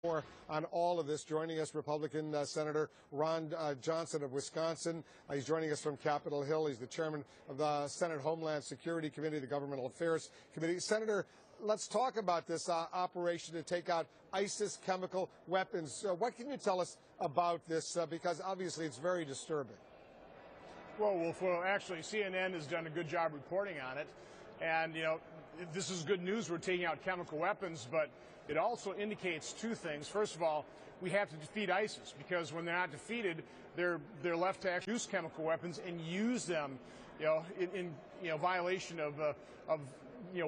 More on all of this. Joining us, Republican Senator Ron Johnson of Wisconsin. He's joining us from Capitol Hill. He's the chairman of the Senate Homeland Security Committee, the Governmental Affairs Committee. Senator, let's talk about this operation to take out ISIS chemical weapons. What can you tell us about this? Because obviously it's very disturbing. Well, Wolf, actually, CNN has done a good job reporting on it. And, you know, this is good news. We're taking out chemical weapons, but it also indicates two things. First of all, we have to defeat ISIS, because when they're not defeated, they're left to actually use chemical weapons and use them, in violation of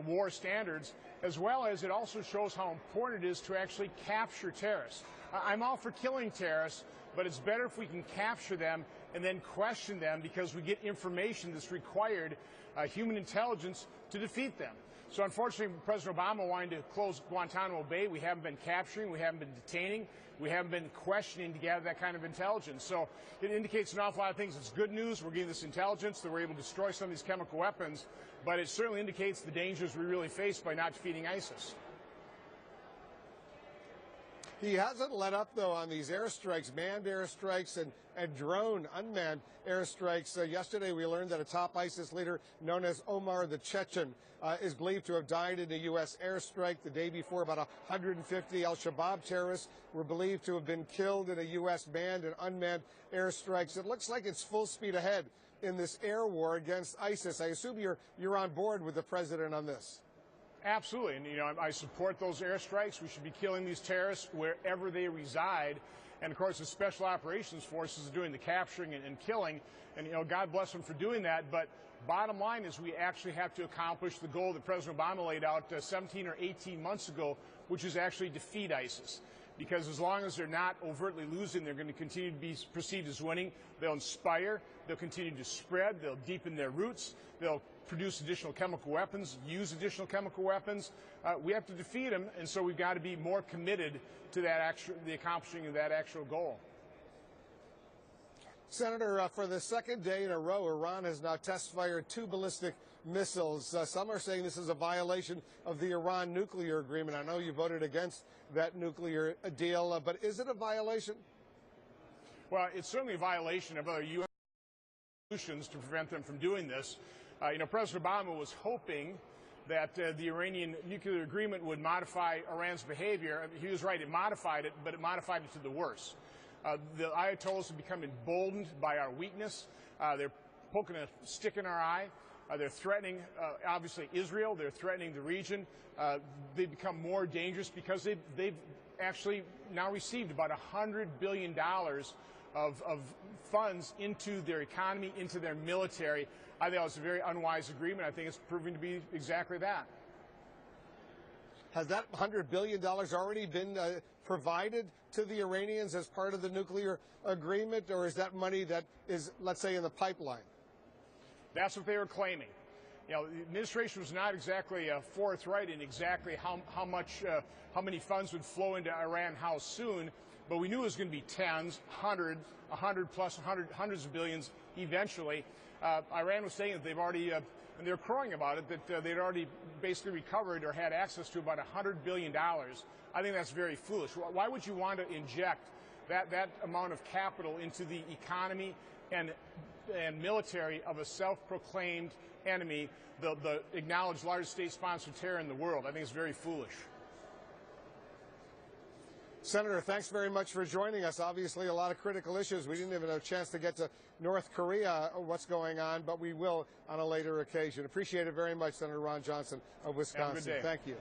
war standards, as well as it also shows how important it is to actually capture terrorists. I'm all for killing terrorists, but it's better if we can capture them and then question them, because we get information that's required, human intelligence, to defeat them. So unfortunately, President Obama wanted to close Guantanamo Bay. We haven't been capturing, we haven't been detaining, we haven't been questioning to gather that kind of intelligence. So it indicates an awful lot of things. It's good news. We're getting this intelligence that we're able to destroy some of these chemical weapons, but it certainly indicates the dangers we really face by not defeating ISIS. He hasn't let up, though, on these airstrikes, manned airstrikes and drone unmanned airstrikes. Yesterday, we learned that a top ISIS leader known as Omar the Chechen is believed to have died in a U.S. airstrike. The day before, about 150 al-Shabaab terrorists were believed to have been killed in a U.S. manned and unmanned airstrikes. It looks like it's full speed ahead in this air war against ISIS. I assume you're on board with the president on this. Absolutely, and I support those airstrikes. We should be killing these terrorists wherever they reside, and of course the Special Operations Forces are doing the capturing and killing, and God bless them for doing that. But bottom line is, we actually have to accomplish the goal that President Obama laid out 17 or 18 months ago, which is actually defeat ISIS. Because as long as they're not overtly losing, they're going to continue to be perceived as winning. They'll inspire, they'll continue to spread, they'll deepen their roots, they'll produce additional chemical weapons, use additional chemical weapons. We have to defeat them, and so we've got to be more committed to the accomplishing of that actual goal. Senator, for the second day in a row, Iran has now test-fired 2 ballistic missiles. Some are saying this is a violation of the Iran nuclear agreement. I know you voted against that nuclear deal, but is it a violation? Well, it's certainly a violation of other UN resolutions to prevent them from doing this. President Obama was hoping that the Iranian nuclear agreement would modify Iran's behavior. He was right, it modified it, but it modified it to the worse. The Ayatollahs have become emboldened by our weakness. They're poking a stick in our eye. They're threatening, obviously, Israel. They're threatening the region. They've become more dangerous because they've actually now received about $100 billion of funds into their economy, into their military. I think that was a very unwise agreement. I think it's proving to be exactly that. Has that $100 billion already been provided to the Iranians as part of the nuclear agreement, or is that money that is, let's say, in the pipeline? That's what they were claiming. The administration was not exactly forthright in exactly how many funds would flow into Iran, how soon, but we knew it was going to be tens, hundreds of billions eventually. Iran was saying that they've already, and they're crowing about it, that they'd already basically recovered or had access to about $100 billion. I think that's very foolish. Why would you want to inject that amount of capital into the economy and military of a self-proclaimed enemy, the acknowledged largest state-sponsored terror in the world? I think it's very foolish. Senator, thanks very much for joining us. Obviously, a lot of critical issues. We didn't even have a chance to get to North Korea, what's going on, but we will on a later occasion. Appreciate it very much, Senator Ron Johnson of Wisconsin. Have a good day. Thank you.